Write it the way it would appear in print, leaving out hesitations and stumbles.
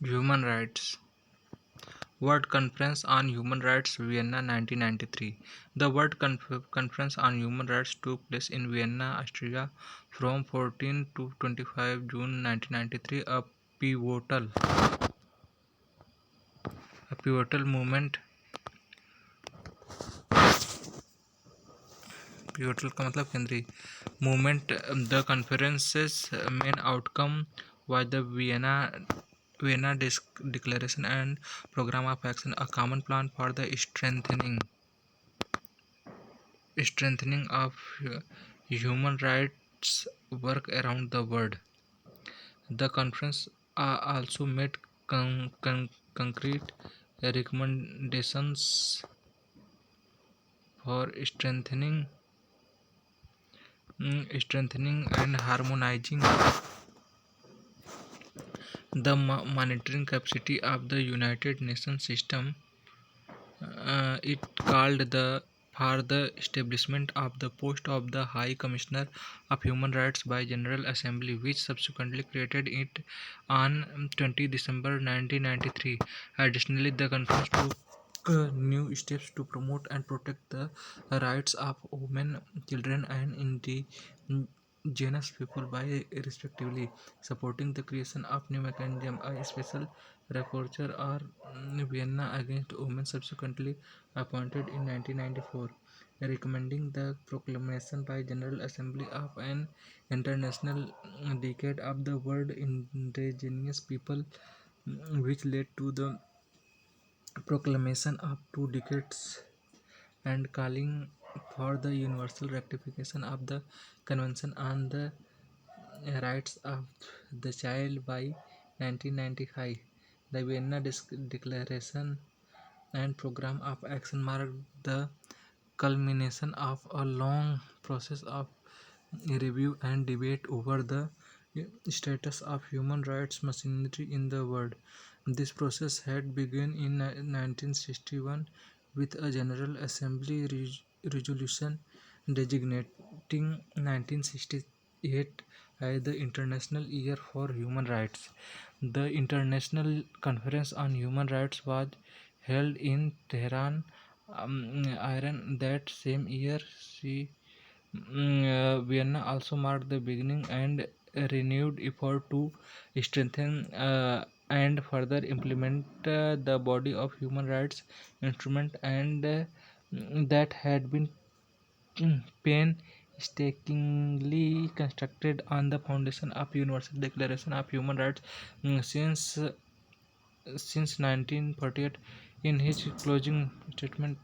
Human Rights World Conference on Human Rights, Vienna 1993. The World Conference on Human Rights took place in Vienna, Austria from 14 to 25 June 1993, a pivotal moment pivotal का मतलब केंद्रीय movement. The conference's main outcome was the Vienna Declaration and Program of Action, a common plan for the strengthening of human rights work around the world. The conference also made concrete recommendations for strengthening and harmonizing the monitoring capacity of the United Nations system. It called for the establishment of the post of the High Commissioner of Human Rights by General Assembly, which subsequently created it on 20 December 1993. Additionally, the conference took new steps to promote and protect the rights of women, children, and indigenous people by respectively supporting the creation of new mechanism. A special rapporteur or Vienna against women subsequently appointed in 1994, recommending the proclamation by General Assembly of an international decade of the world indigenous people, which led to the proclamation of two decades and calling for the universal ratification of the Convention on the Rights of the Child by 1995. The Vienna Declaration and Program of Action marked the culmination of a long process of review and debate over the status of human rights machinery in the world. This process had begun in 1961 with a General Assembly resolution designating 1968 as the International Year for Human Rights. The International Conference on Human Rights was held in Tehran, Iran that same year. Vienna also marked the beginning and a renewed effort to strengthen and further implement the body of human rights instrument and that had been painstakingly constructed on the foundation of Universal Declaration of Human Rights since 1948. In his closing statement,